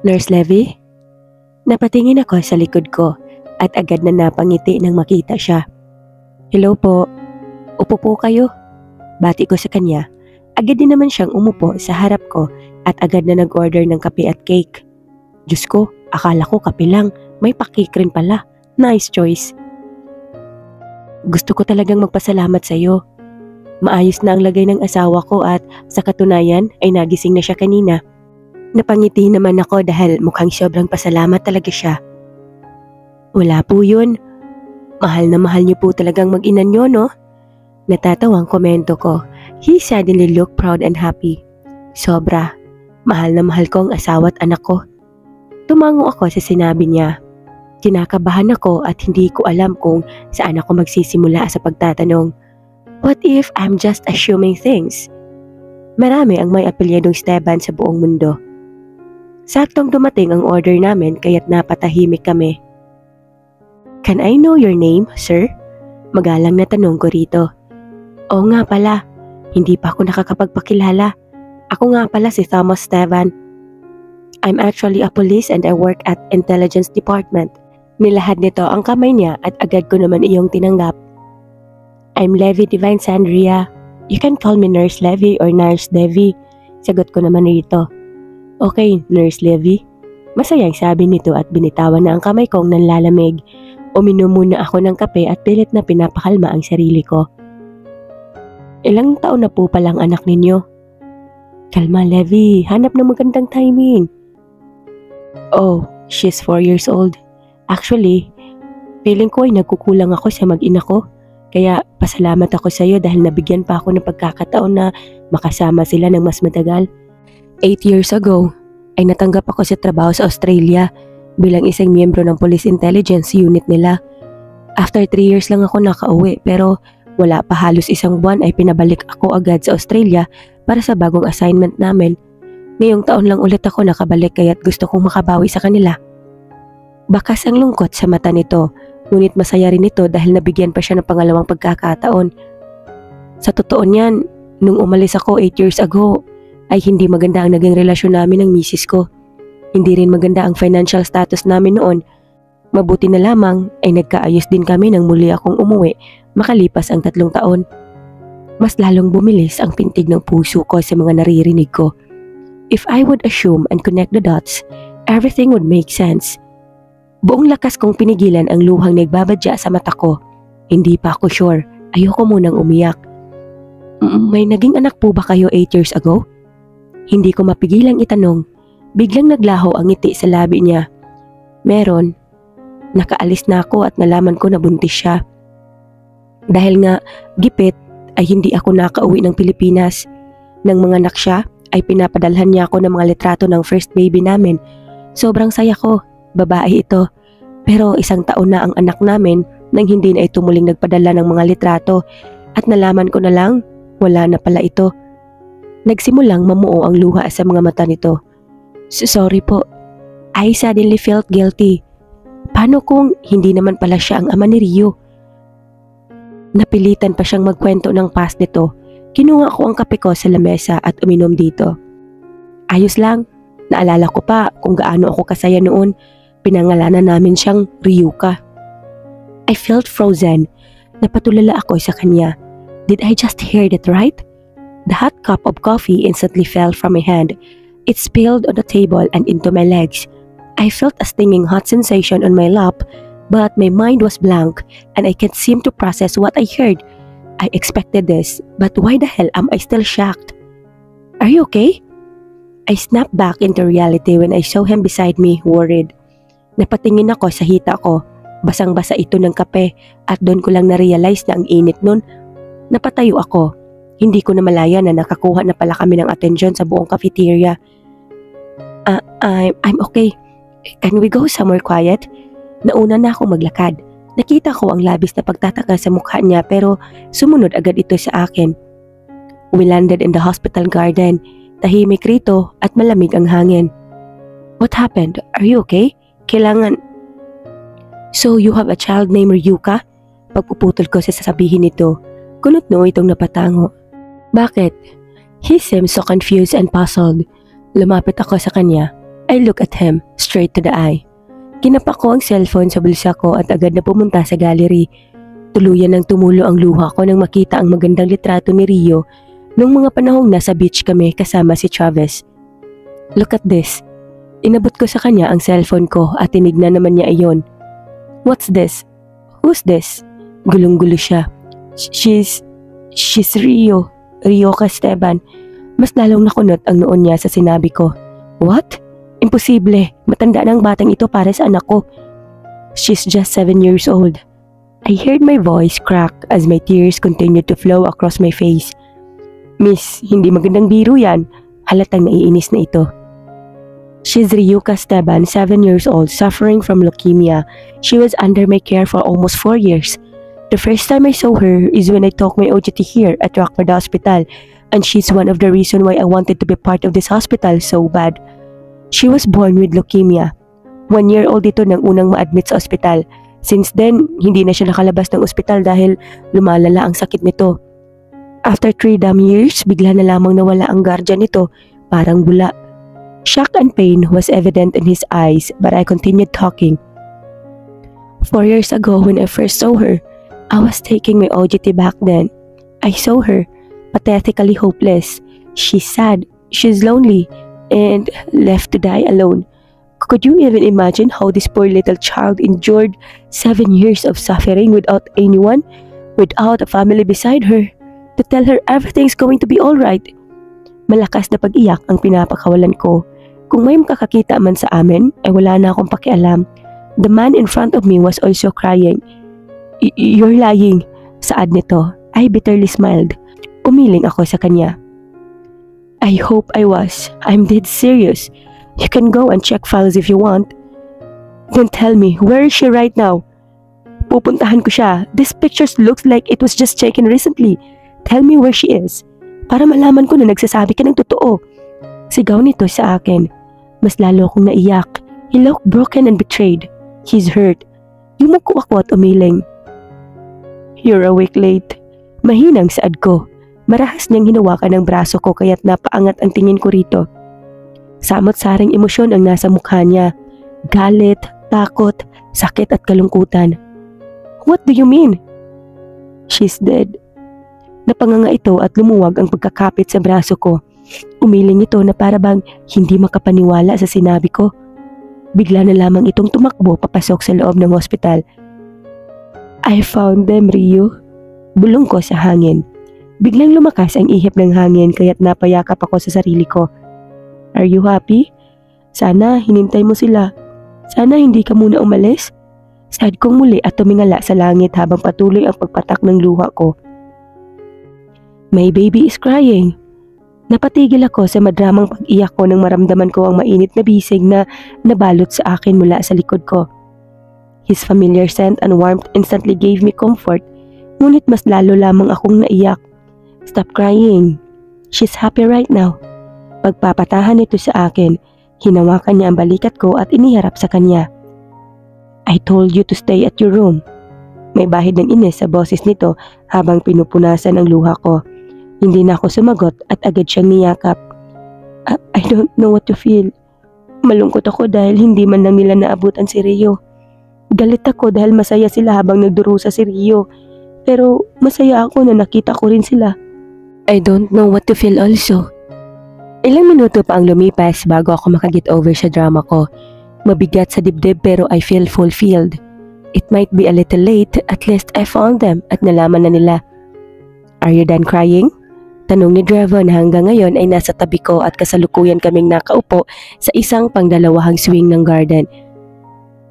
Nurse Levy? Napatingin ako sa likod ko at agad na napangiti nang makita siya. Hello po. Upo po kayo. Bati ko sa kanya. Agad din naman siyang umupo sa harap ko at agad na nag-order ng kape at cake. Diyos ko, akala ko kape lang. May pa-cake rin pala. Nice choice. Gusto ko talagang magpasalamat sa iyo. Maayos na ang lagay ng asawa ko at sa katunayan ay nagising na siya kanina. Napangiti naman ako dahil mukhang sobrang pasalamat talaga siya. Wala po yun. Mahal na mahal niyo po talagang mag-ina niyo, no? Natatawang komento ko. He suddenly looked proud and happy. Sobra. Mahal na mahal ko ang asawa at anak ko. Tumango ako sa sinabi niya. Kinakabahan ako at hindi ko alam kung saan ako magsisimula sa pagtatanong. What if I'm just assuming things? Marami ang may apelyedong Esteban sa buong mundo. Saktong dumating ang order namin kaya't napatahimik kami. Can I know your name, sir? Magalang na tanong ko rito. Oo nga pala, hindi pa ako nakakapagpakilala. Ako nga pala si Thomas Esteban. I'm actually a police and I work at Intelligence Department. Nilahad nito ang kamay niya at agad ko naman iyong tinanggap. I'm Levy Divine Sandria. You can call me Nurse Levy or Nurse Devi. Sagot ko naman rito. Okay, Nurse Levy. Masayang sabi nito at binitawan na ang kamay kong nanlalamig. Uminom muna ako ng kape at pilit na pinapakalma ang sarili ko. Ilang taon na po palang anak ninyo? Kalma, Levy. Hanap ng magandang timing. Oh, she's 4 years old. Actually, feeling ko ay nagkukulang ako sa mag-ina ko. Kaya pasalamat ako sa iyo dahil nabigyan pa ako ng pagkakataon na makasama sila ng mas matagal. 8 years ago, ay natanggap ako sa trabaho sa Australia bilang isang miyembro ng Police Intelligence Unit nila. After 3 years lang ako nakauwi pero wala pa halos isang buwan ay pinabalik ako agad sa Australia para sa bagong assignment namin. Ngayong taon lang ulit ako nakabalik kaya't gusto kong makabawi sa kanila. Bakas ang lungkot sa mata nito. Ngunit masaya rin ito dahil nabigyan pa siya ng pangalawang pagkakataon. Sa totoo niyan, nung umalis ako 8 years ago, ay hindi maganda ang naging relasyon namin ng misis ko. Hindi rin maganda ang financial status namin noon. Mabuti na lamang ay nagkaayos din kami nang muli akong umuwi makalipas ang 3 taon. Mas lalong bumilis ang pintig ng puso ko sa mga naririnig ko. If I would assume and connect the dots, everything would make sense. Buong lakas kong pinigilan ang luhang nagbabadya sa mata ko. Hindi pa ako sure. Ayoko munang umiyak. May naging anak po ba kayo 8 years ago? Hindi ko mapigilang itanong. Biglang naglaho ang ngiti sa labi niya. Meron. Nakaalis na ako at nalaman ko na buntis siya. Dahil nga gipit ay hindi ako nakauwi ng Pilipinas. Nang manganak siya ay pinapadalhan niya ako ng mga litrato ng first baby namin. Sobrang saya ko. Babae ito, pero 1 taon na ang anak namin nang hindi na ito muling nagpadala ng mga litrato at nalaman ko na lang, wala na pala ito. Nagsimulang mamuo ang luha sa mga mata nito. Sorry po, I suddenly felt guilty. Paano kung hindi naman pala siya ang ama ni Rio? Napilitan pa siyang magkwento ng past nito. Kinuha ko ang kape ko sa lamesa at uminom dito. Ayos lang, naalala ko pa kung gaano ako kasaya noon. Pinangalanan namin siyang Ryuka. I felt frozen. Napatulala ako sa kanya. Did I just hear that right? The hot cup of coffee instantly fell from my hand. It spilled on the table and into my legs. I felt a stinging hot sensation on my lap, but my mind was blank and I can't seem to process what I heard. I expected this, but why the hell am I still shocked? Are you okay? I snapped back into reality when I saw him beside me, worried. Napatingin ako sa hita ko. Basang-basa ito ng kape at doon ko lang na-realize na ang init nun. Napatayo ako. Hindi ko na malaya na nakakuha na pala kami ng atensyon sa buong cafeteria. I'm okay. Can we go somewhere quiet? Nauna na akong maglakad. Nakita ko ang labis na pagtataka sa mukha niya pero sumunod agad ito sa akin. We landed in the hospital garden. Tahimik rito at malamig ang hangin. What happened? Are you okay? Kailangan... So you have a child named Ryuka? Pagpuputol ko sa sasabihin nito. Kunot no itong napatango. Bakit? He seemed so confused and puzzled. Lumapit ako sa kanya. I look at him, straight to the eye. Kinapa ko ang cellphone sa bulsa ko at agad na pumunta sa gallery. Tuluyan ng tumulo ang luha ko nang makita ang magandang litrato ni Rio nung mga panahong nasa beach kami kasama si Travis. Look at this. Inabot ko sa kanya ang cellphone ko at tinignan naman niya iyon. What's this? Who's this? Gulong-gulo siya. She's Rio. Rio Casteban. Mas lalong nakunot ang noon niya sa sinabi ko. What? Imposible. Matanda na ang batang ito para sa anak ko. She's just 7 years old. I heard my voice crack as my tears continued to flow across my face. Miss, hindi magandang biro yan. Halatang naiinis na ito. She's Rio Casteban, 7 years old, suffering from leukemia. She was under my care for almost 4 years. The first time I saw her is when I took my OJT here at Rockford Hospital, and she's one of the reasons why I wanted to be part of this hospital so bad. She was born with leukemia. 1 year old ito nang unang ma-admit sa ospital. Since then, hindi na siya nakalabas ng ospital dahil lumalala ang sakit nito. After 3 damn years, bigla na lamang nawala ang guardian nito, parang bula. Shock and pain was evident in his eyes, but I continued talking. 4 years ago when I first saw her, I was taking my OJT back then. I saw her, pathetically hopeless. She's sad, she's lonely, and left to die alone. Could you even imagine how this poor little child endured 7 years of suffering without anyone, without a family beside her, to tell her everything's going to be alright? Malakas na pag-iyak ang pinapakawalan ko. Kung may makakakita man sa amin, ay wala na akong pakialam. The man in front of me was also crying. You're lying. Saad nito. I bitterly smiled. Umiling ako sa kanya. I hope I was. I'm dead serious. You can go and check files if you want. Don't tell me, where is she right now? Pupuntahan ko siya. This pictures looks like it was just taken recently. Tell me where she is. Para malaman ko na nagsasabi ka ng totoo. Sigaw nito sa akin. Mas lalo akong naiyak. He looked broken and betrayed. He's hurt. Yumuko ako at umiling. You're awake late. Mahinang saad ko. Marahas niyang hinawakan ang braso ko kaya't napaangat ang tingin ko rito. Samot-saring emosyon ang nasa mukha niya. Galit, takot, sakit at kalungkutan. What do you mean? She's dead. Napanganga ito at lumuwag ang pagkakapit sa braso ko. Umiling ito na parabang hindi makapaniwala sa sinabi ko. Bigla na lamang itong tumakbo papasok sa loob ng ospital. I found them, Rio. Bulong ko sa hangin. Biglang lumakas ang ihip ng hangin kaya't napayakap ako sa sarili ko. Are you happy? Sana hinintay mo sila. Sana hindi ka muna umalis. Saad kong muli at tumingala sa langit habang patuloy ang pagpatak ng luha ko. My baby is crying. Napatigil ako sa madramang pag-iyak ko nang maramdaman ko ang mainit na bisig na nabalot sa akin mula sa likod ko. His familiar scent and warmth instantly gave me comfort, ngunit mas lalo lamang akong naiyak. Stop crying. She's happy right now. Pagpapatahan nito sa akin, hinawakan niya ang balikat ko at iniharap sa kanya. I told you to stay at your room. May bahid ng inis sa boses nito habang pinupunasan ang luha ko. Hindi na ako sumagot at agad siyang niyakap. I don't know what to feel. Malungkot ako dahil hindi man lang nila naabutan si Rio. Galit ako dahil masaya sila habang nagdurusa si Rio. Pero masaya ako na nakita ko rin sila. I don't know what to feel also. Ilang minuto pa ang lumipas bago ako makaget over sa drama ko. Mabigat sa dibdib pero I feel fulfilled. It might be a little late, at least I found them at nalaman na nila. Are you done crying? Tanong ni Drevon na hanggang ngayon ay nasa tabi ko at kasalukuyan kaming nakaupo sa isang pangdalawahang swing ng garden.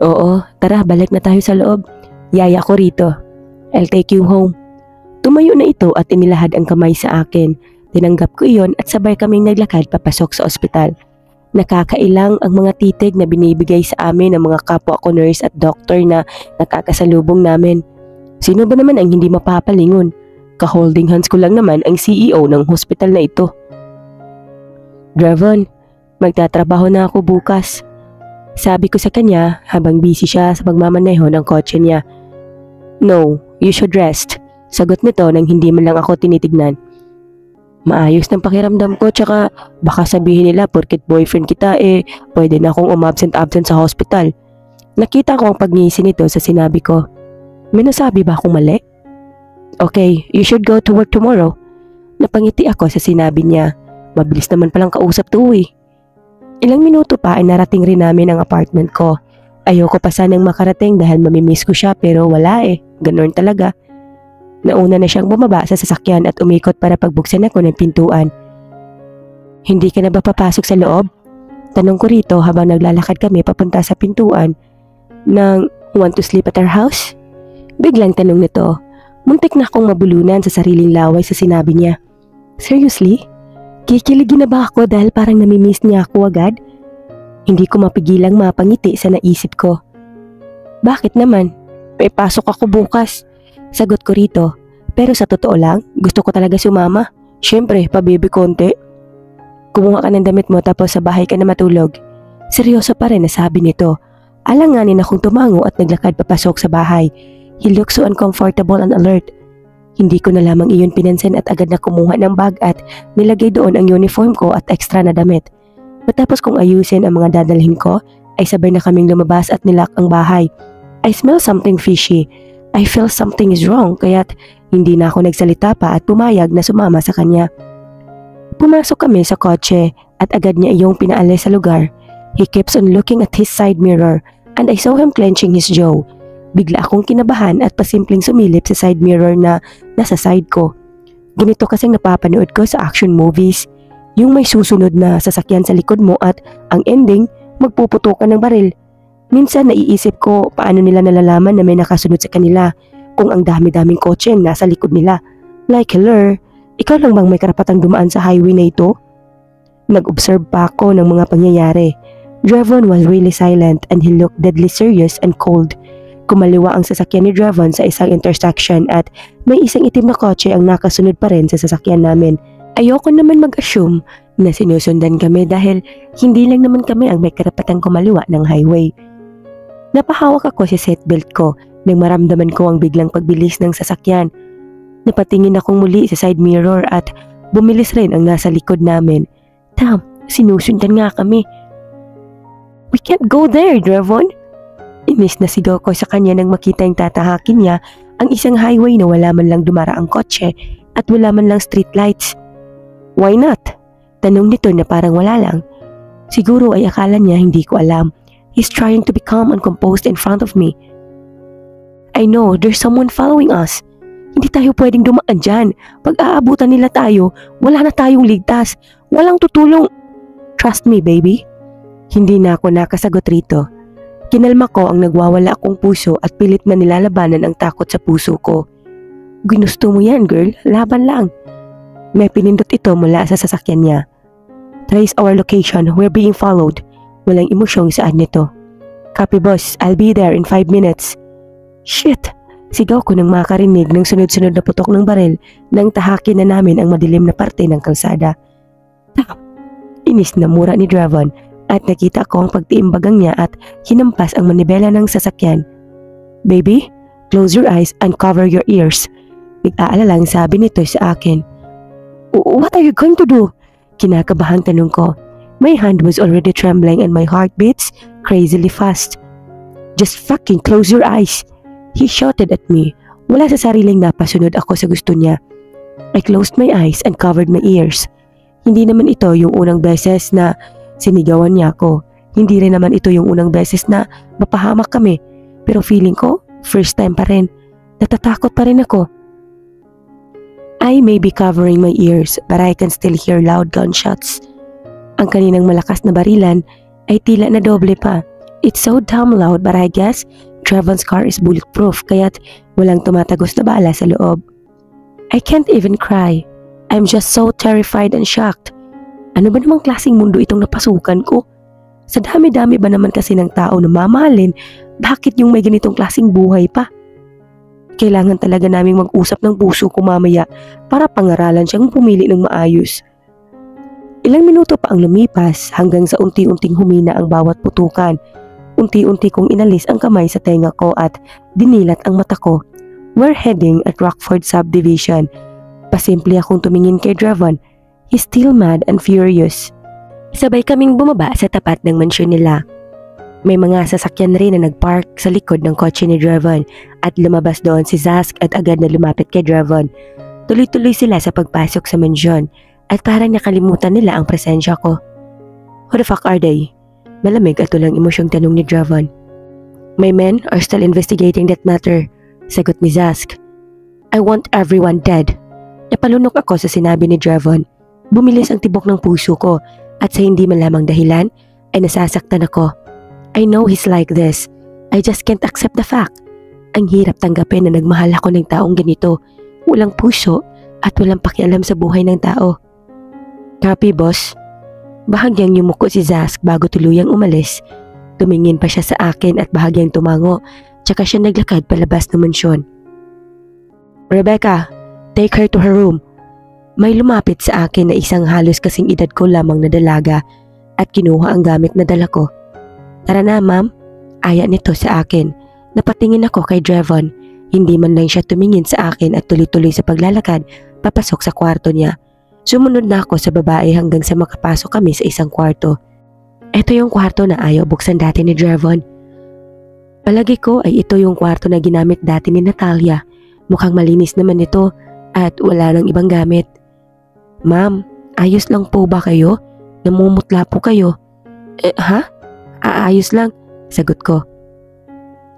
Oo, tara balik na tayo sa loob. Yaya ko rito. I'll take you home. Tumayo na ito at inilahad ang kamay sa akin. Tinanggap ko iyon at sabay kaming naglakad papasok sa ospital. Nakakailang ang mga titig na binibigay sa amin ng mga kapwa ko nurse at doctor na nakakasalubong namin. Sino ba naman ang hindi mapapalingon? Ka-holding hands ko lang naman ang CEO ng hospital na ito. Drevon, magtatrabaho na ako bukas. Sabi ko sa kanya habang busy siya sa pagmamaneho ng kotse niya. No, you should rest. Sagot nito nang hindi man lang ako tinitignan. Maayos ng pakiramdam ko, tsaka baka sabihin nila porket boyfriend kita pwede na akong umabsent-absent sa hospital. Nakita ko ang pagngisi nito sa sinabi ko. May nasabi ba akong mali? Okay, you should go to work tomorrow. Napangiti ako sa sinabi niya. Mabilis naman palang kausap to eh. Ilang minuto pa ay narating rin namin ang apartment ko. Ayoko pa sanang makarating dahil mamimiss ko siya pero wala Ganon talaga. Nauna na siyang bumaba sa sasakyan at umikot para pagbuksan ako ng pintuan. Hindi ka na ba papasok sa loob? Tanong ko rito habang naglalakad kami papunta sa pintuan ng want to sleep at our house? Biglang tanong nito. Muntik na akong mabulunan sa sariling laway sa sinabi niya. Seriously? Kikiligin na ba ako dahil parang namimiss niya ako agad? Hindi ko mapigilang mapangiti sa naisip ko. Bakit naman? May pasok ako bukas. Sagot ko rito. Pero sa totoo lang, gusto ko talaga sumama. Siyempre, pabibi konti. Kumuha ka ng damit mo tapos sa bahay ka na matulog. Seryoso pa rin nasabi nito. Alanganin akong tumango at naglakad papasok sa bahay. He looked so uncomfortable and alert. Hindi ko na lamang iyon pinansin at agad na kumuha ng bag at nilagay doon ang uniform ko at extra na damit. Matapos kong ayusin ang mga dadalhin ko, ay sabay na kaming lumabas at nilak ang bahay. I smell something fishy. I feel something is wrong kaya't hindi na ako nagsalita pa at pumayag na sumama sa kanya. Pumasok kami sa kotse at agad niya iyong pinaalis sa lugar. He keeps on looking at his side mirror and I saw him clenching his jaw. Bigla akong kinabahan at pasimpleng sumilip sa side mirror na nasa side ko. Ganito kasing napapanood ko sa action movies. Yung may susunod na sasakyan sa likod mo at ang ending, magpuputukan ng baril. Minsan naiisip ko paano nila nalalaman na may nakasunod sa kanila kung ang dami-daming kotse ang nasa likod nila. Like, hello, ikaw lang bang may karapatang dumaan sa highway na ito? Nag-observe pa ako ng mga pangyayari. Drevon was really silent and he looked deadly serious and cold. Kumaliwa ang sasakyan ni Drevon sa isang intersection at may isang itim na kotse ang nakasunod pa rin sa sasakyan namin. Ayoko naman mag-assume na sinusundan kami dahil hindi lang naman kami ang may karapatang kumaliwa ng highway. Napahawak ako sa seatbelt ko nang maramdaman ko ang biglang pagbilis ng sasakyan. Napatingin akong muli sa side mirror at bumilis rin ang nasa likod namin. Damn, sinusundan nga kami. We can't go there, Drevon. Inis na sigaw ko sa kanya nang makita yung tatahakin niya ang isang highway na wala man lang dumaraang kotse at wala man lang street lights. Why not? Tanong nito na parang wala lang. Siguro ay akala niya hindi ko alam. He's trying to be calm and composed in front of me. I know, there's someone following us. Hindi tayo pwedeng dumaan dyan. Pag aabutan nila tayo, wala na tayong ligtas. Walang tutulong. Trust me, baby. Hindi na ako nakasagot rito. Kinalma ko ang nagwawala akong puso at pilit na nilalabanan ang takot sa puso ko. Ginusto mo yan, girl. Laban lang. May pinindot ito mula sa sasakyan niya. Trace our location. We're being followed. Walang emosyong saan nito. Copy boss, I'll be there in 5 minutes. Shit! Sigaw ko nang makarinig ng sunod-sunod na putok ng baril nang tahakin na namin ang madilim na parte ng kalsada. Inis na mura ni Drevon at nakita ko ang pagtiimbagang niya at hinampas ang manibela ng sasakyan. Baby, close your eyes and cover your ears. Nag-aalalang sabi nito sa akin. What are you going to do? Kinakabahang tanong ko. My hand was already trembling and my heart beats crazily fast. Just fucking close your eyes. He shouted at me. Wala sa sariling napasunod ako sa gusto niya. I closed my eyes and covered my ears. Hindi naman ito yung unang beses na sinigawan niya ako. Hindi rin naman ito yung unang beses na mapahamak kami. Pero feeling ko, first time pa rin. Natatakot pa rin ako. I may be covering my ears but I can still hear loud gunshots. Ang kaninang malakas na barilan ay tila na doble pa. It's so damn loud but I guess Drevon's car is bulletproof kaya't walang tumatagos na bala sa loob. I can't even cry. I'm just so terrified and shocked. Ano ba namang klaseng mundo itong napasukan ko? Sa dami-dami ba naman kasi ng tao na mamahalin, bakit yung may ganitong klaseng buhay pa? Kailangan talaga naming mag-usap ng puso ko mamaya para pangaralan siyang pumili ng maayos. Ilang minuto pa ang lumipas hanggang sa unti-unting humina ang bawat putukan. Unti-unti kong inalis ang kamay sa tenga ko at dinilat ang mata ko. We're heading at Rockford Subdivision. Pasimple akong tumingin kay Dravon. He's still mad and furious. Sabay kaming bumaba sa tapat ng mansyon nila. May mga sasakyan rin na nagpark sa likod ng kotse ni Dravon at lumabas doon si Zask at agad na lumapit kay Dravon. Tuloy-tuloy sila sa pagpasok sa mansyon at parang nakalimutan nila ang presensya ko. Who the fuck are they? Malamig at walang emosyong tanong ni Dravon. My men are still investigating that matter, sagot ni Zask. I want everyone dead. Napalunok ako sa sinabi ni Dravon. Bumilis ang tibok ng puso ko at sa hindi malamang dahilan ay nasasaktan ako. I know he's like this. I just can't accept the fact. Ang hirap tanggapin na nagmahal ako ng taong ganito. Walang puso at walang pakialam sa buhay ng tao. Copy, boss. Bahagyang yumuko si Zask bago tuluyang umalis. Tumingin pa siya sa akin at bahagyang tumango, tsaka siya naglakad palabas ng mansyon. Rebecca, take her to her room. May lumapit sa akin na isang halos kasing edad ko lamang na dalaga at kinuha ang gamit na dala ko. Tara na, ma'am. Aya nito sa akin. Napatingin ako kay Dravon. Hindi man lang siya tumingin sa akin at tuloy-tuloy sa paglalakad papasok sa kwarto niya. Sumunod na ako sa babae hanggang sa makapasok kami sa isang kwarto. Ito yung kwarto na ayaw buksan dati ni Dravon. Palagi ko ay ito yung kwarto na ginamit dati ni Natalia. Mukhang malinis naman ito at wala nang ibang gamit. Ma'am, ayos lang po ba kayo? Namumutla po kayo. Ha? Ayos lang, sagot ko.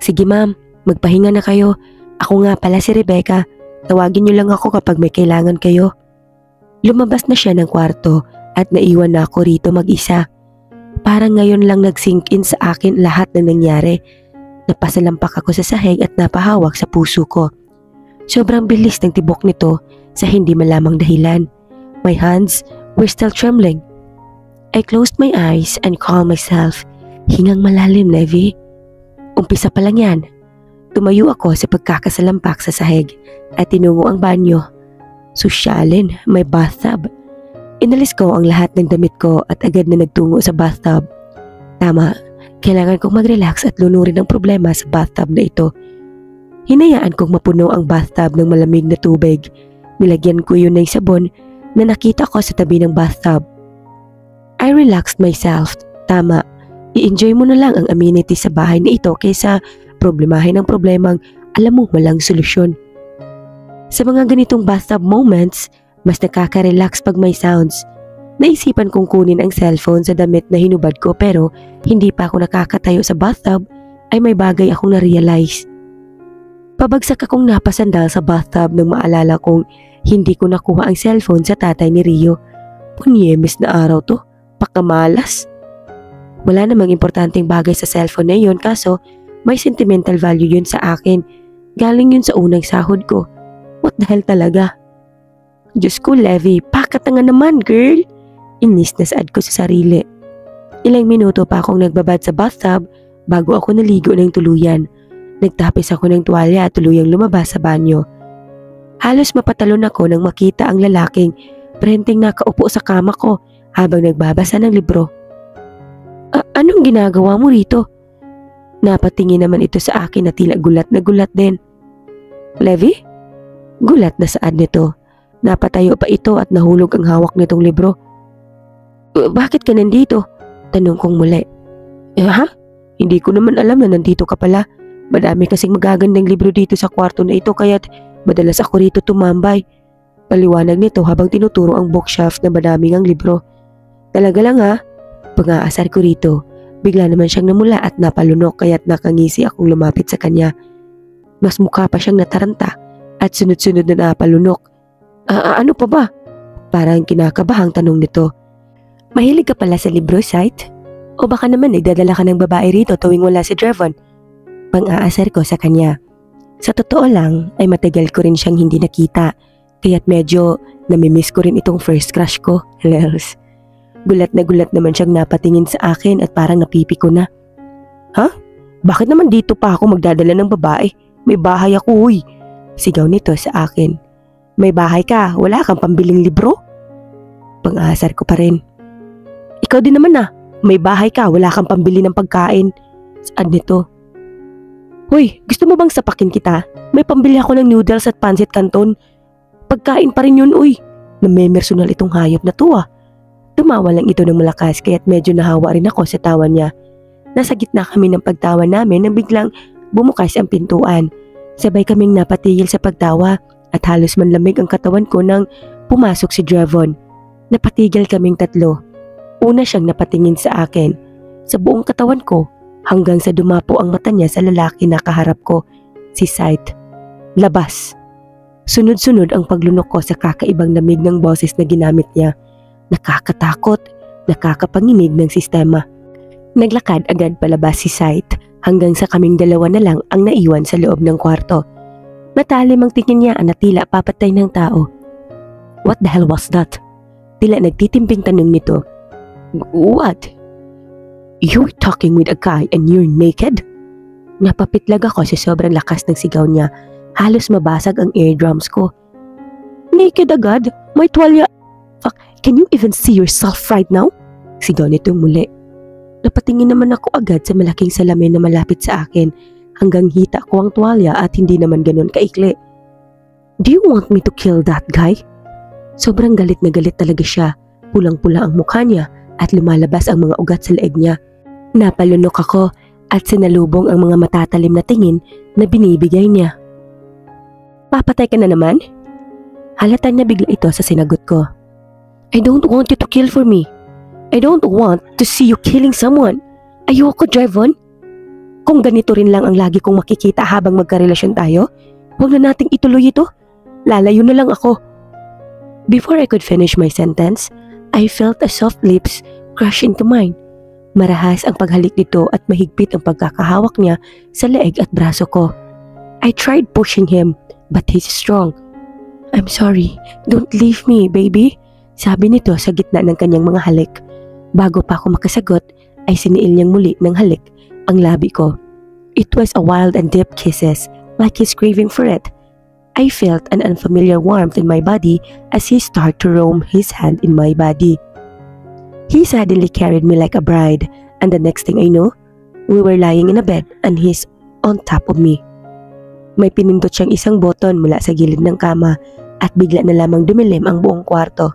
Sige ma'am, magpahinga na kayo. Ako nga pala si Rebecca. Tawagin niyo lang ako kapag may kailangan kayo. Lumabas na siya ng kwarto at naiwan na ako rito mag-isa. Parang ngayon lang nag-sink in sa akin lahat ng nangyari. Napasalampak ako sa sahig at napahawak sa puso ko. Sobrang bilis ng tibok nito sa hindi malamang dahilan. My hands were still trembling. I closed my eyes and calmed myself. Hingang malalim, Levi. Umpisa pa lang yan. Tumayo ako sa pagkakasalampak sa sahig at tinungo ang banyo. Sosyalin, may bathtub. Inalis ko ang lahat ng damit ko at agad na nagtungo sa bathtub. Tama, kailangan kong mag-relax at lunurin ang problema sa bathtub na ito. Hinayaan kong mapuno ang bathtub ng malamig na tubig. Nilagyan ko yun ng sabon na nakita ko sa tabi ng bathtub. I relaxed myself. Tama, i-enjoy mo na lang ang amenities sa bahay na ito kaysa problemahin ang problemang alam mo walang solusyon. Sa mga ganitong bathtub moments, mas nakaka-relax pag may sounds. Naisipan kong kunin ang cellphone sa damit na hinubad ko pero hindi pa ako nakakatayo sa bathtub ay may bagay akong na-realize. Pabagsak akong napasandal sa bathtub nang maalala kong hindi ko nakuha ang cellphone sa tatay ni Rio. Punyemes na araw to, pakamalas. Wala namang importanteng bagay sa cellphone na yun kaso may sentimental value yun sa akin. Galing yun sa unang sahod ko. What the hell talaga? Diyos ko, Levi, pakatanga naman, girl. Inis na saad ko sa sarili. Ilang minuto pa akong nagbabad sa bathtub bago ako naligo ng tuluyan. Nagtapis ako ng tuwalya at tuluyang lumabas sa banyo. Halos mapatalon ako nang makita ang lalaking prenteng nakaupo sa kama ko habang nagbabasa ng libro. Anong ginagawa mo rito? Napatingin naman ito sa akin na tila gulat na gulat din. Levi? Gulat na saad nito. Napatayo pa ito at nahulog ang hawak nitong libro. Bakit ka nandito? Tanong kong muli. Ha? Hindi ko naman alam na nandito ka pala. Madami kasing magagandang libro dito sa kwarto na ito kaya't madalas ako rito tumambay. Paliwanag nito habang tinuturo ang bookshelf na madaming ang libro. Talaga lang ha? Pag-aasar ko rito. Bigla naman siyang namula at napalunok kaya't nakangisi akong lumapit sa kanya. Mas mukha pa siyang nataranta at sunod-sunod na napalunok. Ano pa ba? Parang kinakabahang tanong nito. Mahilig ka pala sa libro, Site? O baka naman nagdadala ka ng babae rito tuwing wala si Dravon? Pang-aasar ko sa kanya. Sa totoo lang ay matagal ko rin siyang hindi nakita kaya't medyo namimiss ko rin itong first crush ko. Lels. Gulat naman siyang napatingin sa akin at parang napipi ko na. Ha? Bakit naman dito pa ako magdadala ng babae? May bahay ako, uy. Sigaw nito sa akin. May bahay ka, wala kang pambiling libro? Pang-aasar ko pa rin. Ikaw din naman may bahay ka, wala kang pambili ng pagkain. Saan nito? Hoy, gusto mo bang sapakin kita? May pambili ako ng noodles at pancit canton. pagkain pa rin yun, uy. Namemersonal itong hayop na to ah. Tumawa lang ito ng malakas kaya't medyo nahawa rin ako sa tawa niya. Nasa gitna kami ng pagtawa namin nang biglang bumukas ang pintuan. Sabay kaming napatigil sa pagtawa at halos manlamig ang katawan ko nang pumasok si Drevon. Napatigil kaming tatlo. Una siyang napatingin sa akin. Sa buong katawan ko hanggang sa dumapo ang mata niya sa lalaki na kaharap ko, si Sight. Labas. Sunod-sunod ang paglunok ko sa kakaibang lamig ng boses na ginamit niya. Nakakatakot, nakakapanginig ng sistema. Naglakad agad palabas si Sight hanggang sa kaming dalawa na lang ang naiwan sa loob ng kwarto. Matalim ang tingin niya na tila papatay ng tao. What the hell was that? Tila nagtitimping tanong nito. What? You're talking with a guy and you're naked? Napapitlag ako sa sobrang lakas ng sigaw niya. Halos mabasag ang eardrums ko. Naked agad? May tuwalya. Fuck, can you even see yourself right now? Sigaw nito muli. Napatingin naman ako agad sa malaking salamin na malapit sa akin hanggang hita ko ang tuwalya at hindi naman ganun kaikli. Do you want me to kill that guy? Sobrang galit na galit talaga siya. Pulang-pula ang mukha niya at lumalabas ang mga ugat sa leeg niya. Napalunok ako at sinalubong ang mga matatalim na tingin na binibigay niya. Papatay ka na naman? Halata niya bigla ito sa sinagot ko. I don't want you to kill for me. I don't want to see you killing someone. Ayoko, Drevon. Kung ganito rin lang ang lagi kong makikita habang magkarelasyon tayo, huwag na nating ituloy ito. Lalayo na lang ako. Before I could finish my sentence, I felt a soft lips crush into mine. Marahas ang paghalik nito at mahigpit ang pagkakahawak niya sa leeg at braso ko. I tried pushing him, but he's strong. I'm sorry, don't leave me, baby. Sabi nito sa gitna ng kanyang mga halik. Bago pa ako makasagot, ay siniil niyang muli ng halik ang labi ko. It was a wild and deep kisses, like he's craving for it. I felt an unfamiliar warmth in my body as he started to roam his hand in my body. He suddenly carried me like a bride, and the next thing I know, we were lying in a bed and he's on top of me. May pinindot siyang isang button mula sa gilid ng kama at bigla na lamang dumilim ang buong kwarto.